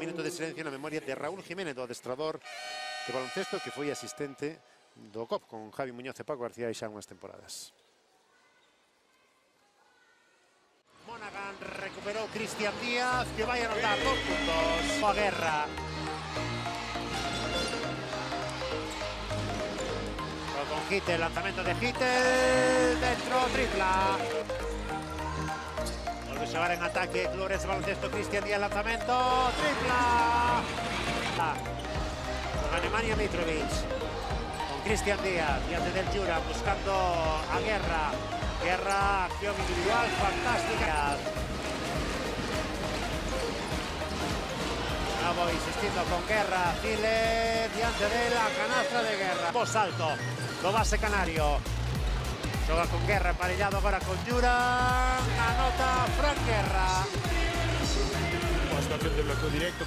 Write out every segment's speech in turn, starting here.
minuto de silencio na memoria de Raúl Jiménez, do adestrador de baloncesto que foi asistente do COP con Javi Muñoz e Paco García xa unhas temporadas. Monaghan recuperou Cristian Díaz, que vai anotar 2 puntos. A Guerra. Con Hittel, lanzamento de Hittel, dentro, tripla. Volve a xogar en ataque, Clubes baloncesto, Cristian Díaz, lanzamento, tripla. Con Nemanja Mitrovic, con Cristian Díaz, diante del Jura, buscando a Guerra. Guerra, acción individual, fantástica. Voy insistiendo con Guerra, Chile, diante de la canastra de Guerra. Post alto, do base canario. Xoga con Guerra, emparellado agora con Jura. Anota Fran Guerra. Boa situación de bloqueo directo.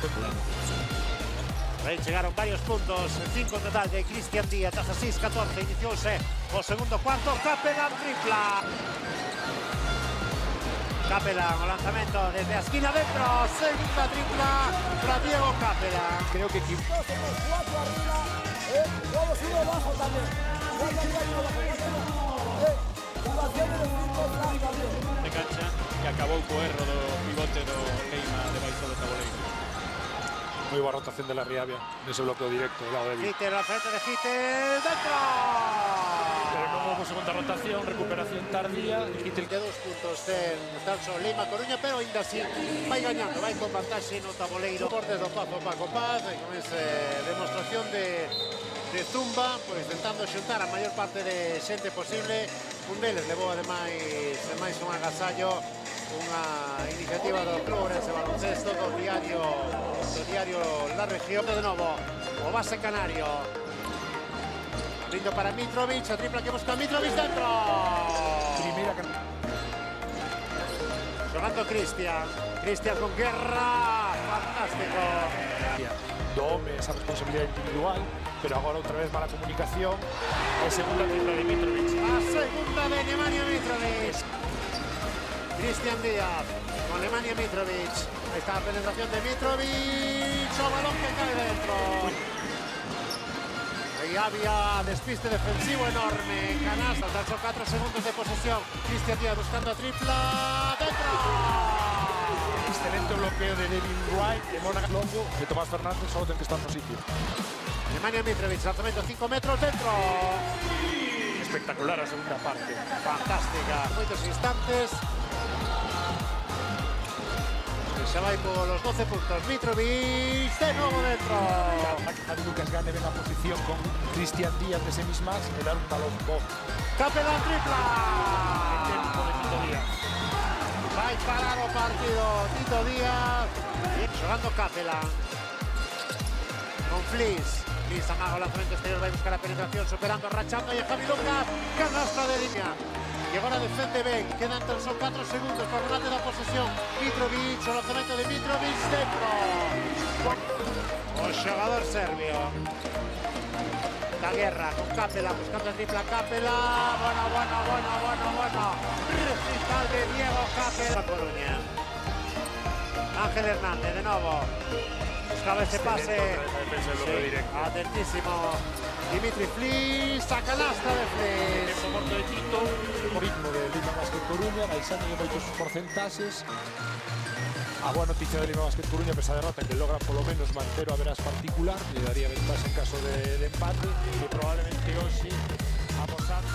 Aí chegaron varios puntos, 5 en total de Cristian Díaz, 16-14, iniciouse o segundo cuarto, Capelán tripla. Capelán, o lanzamento desde a esquina dentro, segunda tripla para Diego Capelán. Creo que Dos, 4 arriba, luego sube abajo también. de cancha e acabou co erro do pivote do Leima debaixo do tabuleiro. Moi boa rotación de la Riavia nese bloqueo directo do lado de Vic. Hittel, lanzamento de Hittel, dentro. Pero non houve segunda rotación, recuperación tardía e Hittel De 2 puntos ten tan só Lima Coruña, pero ainda así vai gañando, vai con vantaxe no tabuleiro. Cortes do Paco Paz, e con esa demostración de Zumba, pois intentando xuntar a maior parte de xente posible. Un deles levou ademais un agasallo, unha iniciativa do Club Ourense Baloncesto, do diario La Región. De novo, o base canario. Abrindo para Mitrovic, a tripla que busca Mitrovic dentro. primeira Xogando Cristian con Guerra, fantástico. do home esa responsabilidade individual, pero agora outra vez mala comunicación e segunda tripla de Mitrovic. A segunda de Nemanja Mitrovic. Cristian Díaz con Nemanja Mitrovic. Ahí está la penetración de Mitrovic. O balón que cae dentro. Ahí había despiste defensivo enorme. Canasta, tan solo 4 segundos de posesión. Cristian Díaz buscando a tripla. ¡Dentro! Excelente bloqueo de Devin Wright de Monaghan Longo, de Tomás Fernández, solo ten que estar no sitio. Nemanja Mitrovic, lanzamiento 5 metros dentro. Espectacular a segunda parte. Fantástica. Moitos instantes. Se vai por los 12 puntos. Mitrovic de novo dentro. Javi Lucas Gane ven a posición con Cristian Díaz de semismas e dar un balón bo. Capelán tripla. Tempo de Tito Díaz. Vai parar o partido Tito Díaz. Xogando Capelán. Con Flis. Flis amaga o lanzamento exterior, vai buscar a penetración, superando, rachando e Javi Lucas. Canastra de línea. E agora defende ben, quedan tan só 4 segundos para o remate da posesión. Mitrovic, o lanzamento de Mitrovic dentro. O xogador serbio. Da Guerra con Capelán, buscando a tripla Capelán. Bueno. Recital de Diego Capelán. Coruña. Ángel Hernández de novo. Buscaba ese pase. Atentísimo. Dimitri Flis, a canasta de Flis. Tempo morto de Tito, o ritmo de Lima Basket Coruña, baixando en moitos porcentaxes. A boa noticia de Lima Basket Coruña, pesa derrota, que logra polo menos manter o haberás particular, le daría ventaxa en caso de empate, e probablemente hoxe, apostando